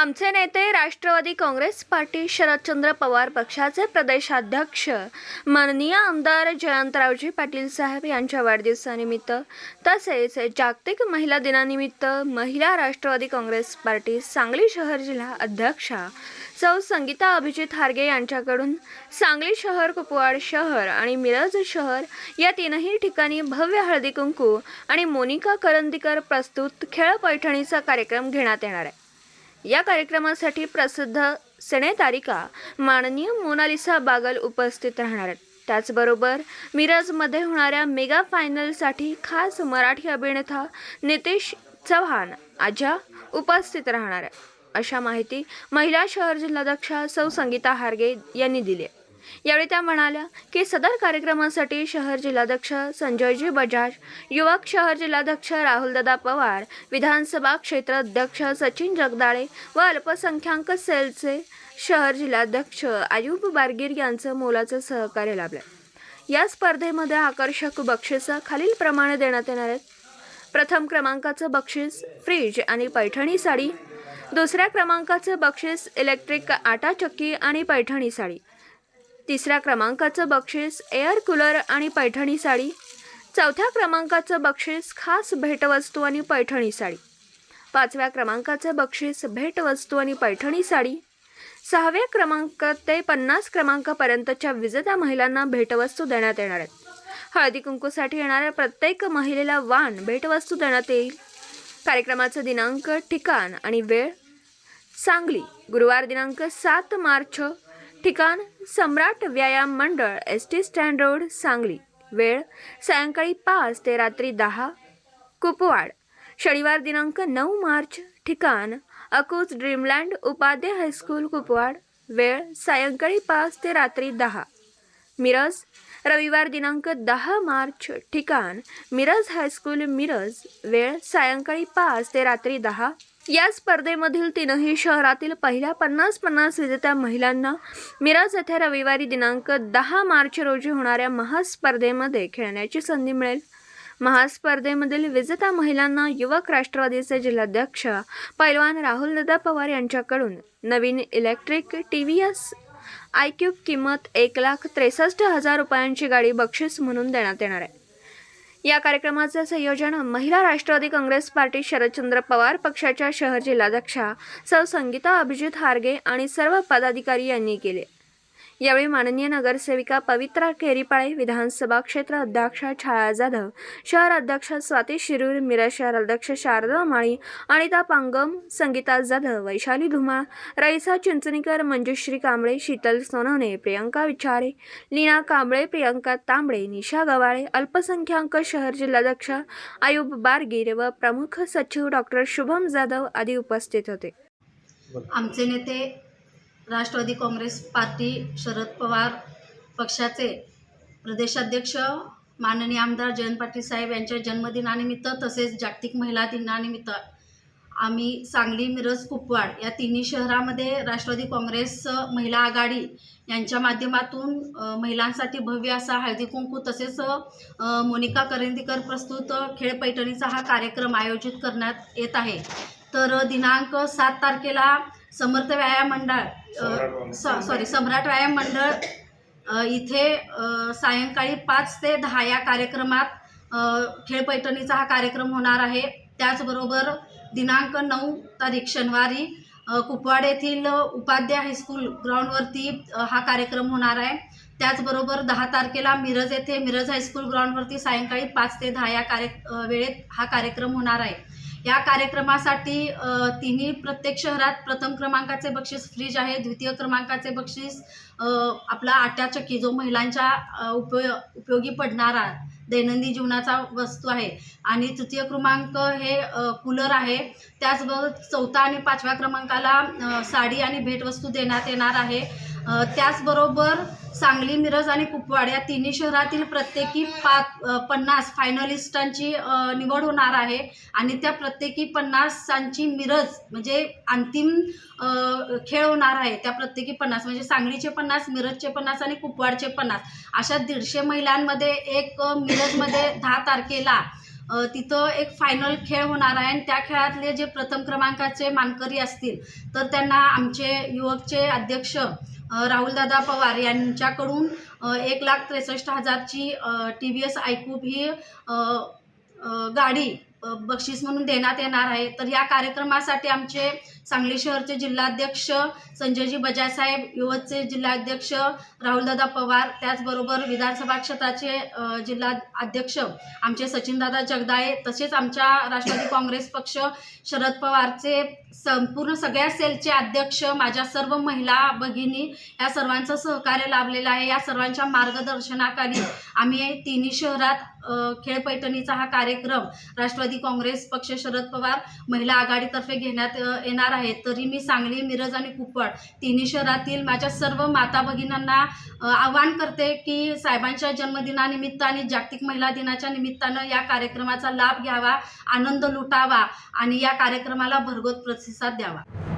आमचे नेते राष्ट्रवादी काँग्रेस पार्टी शरदचंद्र पवार पक्षाचे प्रदेशाध्यक्ष माननीय आमदार जयंतरावजी पाटील साहेब यांच्या वाढदिवसानिमित्त तसेच जागतिक महिला दिनानिमित्त महिला राष्ट्रवादी काँग्रेस पार्टी सांगली शहर जिल्हा अध्यक्षा सौ संगीता अभिजित हार्गे यांच्याकडून सांगली शहर, कुपवाड शहर आणि मिरज शहर या तीनही ठिकाणी भव्य हळदी कुंकू आणि मोनिका करंदीकर प्रस्तुत खेळ पैठणीचा कार्यक्रम घेण्यात येणार आहे। या कार्यक्रमासाठी प्रसिद्ध सिनेतारिका माननीय मोनालिसा बागल उपस्थित राहणार आहेत। त्याचबरोबर मिरजमध्ये होणाऱ्या मेगा फायनलसाठी खास मराठी अभिनेता नितेश चव्हाण आजा उपस्थित राहणार आहे, अशा माहिती महिला शहर जिल्हाध्यक्षा सौ संगीता हार्गे यांनी दिली। यावेळी त्या म्हणाल्या की सदर कार्यक्रमासाठी शहर जिल्हाध्यक्ष संजयजी बजाज, युवक शहर जिल्हाध्यक्ष राहुलदादा पवार, विधानसभा क्षेत्र अध्यक्ष सचिन जगदाळे व अल्पसंख्याक सेलचे शहर जिल्हाध्यक्ष आयुब बारगीर यांचं मोलाचं सहकार्य लाभलं। या स्पर्धेमध्ये आकर्षक बक्षिसं खालीलप्रमाणे देण्यात येणार आहेत। प्रथम क्रमांकाचं बक्षीस फ्रीज आणि पैठणी साडी, दुसऱ्या क्रमांकाचं बक्षीस इलेक्ट्रिक आटा चक्की आणि पैठणी साडी, तिसऱ्या क्रमांकाचं बक्षीस एअर कूलर आणि पैठणी साडी, चौथ्या क्रमांकाचं बक्षीस खास भेटवस्तू आणि पैठणी साडी, पाचव्या क्रमांकाचं बक्षीस भेटवस्तू आणि पैठणी साडी, सहाव्या क्रमांक ते 50 क्रमांकापर्यंतच्या विजेत्या महिलांना भेटवस्तू देण्यात येणार आहेत। हळदी कुंकूसाठी येणाऱ्या प्रत्येक महिलेला वाण भेटवस्तू देण्यात येईल। कार्यक्रमाचं दिनांक, ठिकाण आणि वेळ सांगली, गुरुवार दिनांक 7 मार्च, ठिकाण सम्राट व्यायाम मंडळ, एसटी स्टँड रोड, सांगली, वेळ सायंकाळी 5 ते रात्री 10, कुपवाड, शनिवार दिनांक 9 मार्च, ठिकाण अकूज ड्रीमलँड उपाध्याय हायस्कूल, कुपवाड, वेळ सायंकाळी 5 ते रात्री 10, मिरज, रविवार दिनांक 10 मार्च, ठिकाण मिरज हायस्कूल, मिरज, वेळ सायंकाळी 5 ते रात्री 10। या स्पर्धेमधील तीनही शहरातील पहिल्या 50-50 विजेत्या महिलांना मिरज येथे रविवारी दिनांक 10 मार्च रोजी होणाऱ्या महास्पर्धेमध्ये खेळण्याची संधी मिळेल। महास्पर्धेमधील विजेत्या महिलांना युवक राष्ट्रवादीचे जिल्हाध्यक्ष पैलवान राहुलदादा पवार यांच्याकडून नवीन इलेक्ट्रिक TVS iQube किंमत 1,63,000 रुपयांची गाडी बक्षीस म्हणून देण्यात येणार आहे। या कार्यक्रमाचे संयोजन महिला राष्ट्रवादी काँग्रेस पार्टी शरदचंद्र पवार पक्षाच्या शहर जिल्हाध्यक्षा सौ संगीता अभिजित हार्गे आणि सर्व पदाधिकारी यांनी केले। यावेळी माननीय नगरसेविका पवित्रा केरीपाळे, विधानसभा क्षेत्र अध्यक्ष छाया जाधव, शहर अध्यक्ष स्वाती शिरूर, मिरज शहर अध्यक्ष शारदा माळी, अनिता पांगम, संगीता जाधव, वैशाली धुमाळ, रईसा चिंचणीकर, मंजुश्री कांबळे, शीतल सोनवणे, प्रियंका विचारे, लीना कांबळे, प्रियंका तांबळे, निशा गवाळे, अल्पसंख्याक शहर जिल्हाध्यक्ष आयुब बारगीर व प्रमुख सचिव डॉक्टर शुभम जाधव आदी उपस्थित होते। आमचे नेते राष्ट्रवादी काँग्रेस पार्टी शरद पवार पक्षाचे प्रदेशाध्यक्ष माननीय आमदार जयंत पाटील साहेब यांच्या जन्मदिनानिमित्त तसेच जागतिक महिला दिनानिमित्त आम्ही सांगली, मिरज, कुपवाड या तिन्ही शहरामध्ये राष्ट्रवादी काँग्रेस महिला आघाडी यांच्या माध्यमातून महिलांसाठी भव्य असा हळदी कुंकू तसेच मोनिका करंदीकर प्रस्तुत खेळ पैठणीचा हा कार्यक्रम आयोजित करण्यात येत आहे। तर दिनांक 7 तारखेला सम्राट व्यायाम मंडळ इथे सायंकाळी 5 ते 10 या कार्यक्रमात खेळ पैठणीचा हा कार्यक्रम होणार आहे। त्याचबरोबर दिनांक 9 तारीख शनिवारी कुपवाड येथील उपाध्याय हायस्कूल ग्राउंडवरती हा कार्यक्रम होणार आहे। त्याचबरोबर 10 तारखेला मिरज येथे मिरज हायस्कूल ग्राउंडवरती सायंकाळी 5 ते 10 या वेळेत हा कार्यक्रम होणार आहे। या कार्यक्रमासाठी तिन्ही प्रत्येक शहरात प्रथम क्रमांकाचे बक्षीस फ्रीज आहे, द्वितीय क्रमांकाचे बक्षीस आपला आटा चक्की जो महिलांच्या उपयोगी पडणारा दैनंदिन जीवनाचा वस्तू आहे आणि तृतीय क्रमांक हे कूलर आहे। त्याचबरोबर चौथा आणि 5व्या क्रमांकाला साडी आणि भेटवस्तू देण्यात येणार आहे। त्याचबरोबर सांगली, मिरज आणि कुपवाड या तिन्ही शहरातील प्रत्येकी 50 फायनलिस्टांची निवड होणार आहे आणि त्या प्रत्येकी 50ांची मिरज म्हणजे अंतिम खेळ होणार आहे। त्या प्रत्येकी 50 म्हणजे सांगलीचे 50, मिरजचे 50 आणि कुपवाडचे 50 अशा 150 महिलांमध्ये एक मिरजमध्ये 10 तारखेला तिथं एक फायनल खेळ होणार आहे आणि त्या खेळातले जे प्रथम क्रमांकाचे मानकरी असतील तर त्यांना आमचे युवकचे अध्यक्ष राहुलदादा पवार यांच्याकडून 1,63,000ची TVS iQube ही गाडी बक्षीस म्हणून देण्यात येणार आहे. तर या कार्यक्रमासाठी आमचे सांगली शहरचे जिल्हाध्यक्ष संजयजी बजाज साहेब, युवकचे जिल्हाध्यक्ष राहुलदादा पवार, त्याचबरोबर विधानसभा क्षेत्राचे जिल्हा अध्यक्ष आमचे सचिनदादा जगदाळे, तसेच आमच्या राष्ट्रवादी काँग्रेस पक्ष शरद पवारचे संपूर्ण सगळ्या सेलचे अध्यक्ष, माझ्या सर्व महिला भगिनी या सर्वांचं सहकार्य लाभलेलं आहे. या सर्वांच्या मार्गदर्शनाखाली आम्ही तिन्ही शहरात खेळपैठणीचा हा कार्यक्रम राष्ट्रवादी काँग्रेस पक्ष शरद पवार महिला आघाडीतर्फे घेण्यात येणार आहे. तरी मी सांगली, मिरज आणि कुपवाड तिन्ही शहरातील माझ्या सर्व माता भगिनींना आवाहन करते की साहेबांच्या जन्मदिनानिमित्त आणि जागतिक महिला दिनाच्या निमित्तानं या कार्यक्रमाचा लाभ घ्यावा, आनंद लुटावा आणि या कार्यक्रमाला भरघोस प्रतिसाद द्यावा.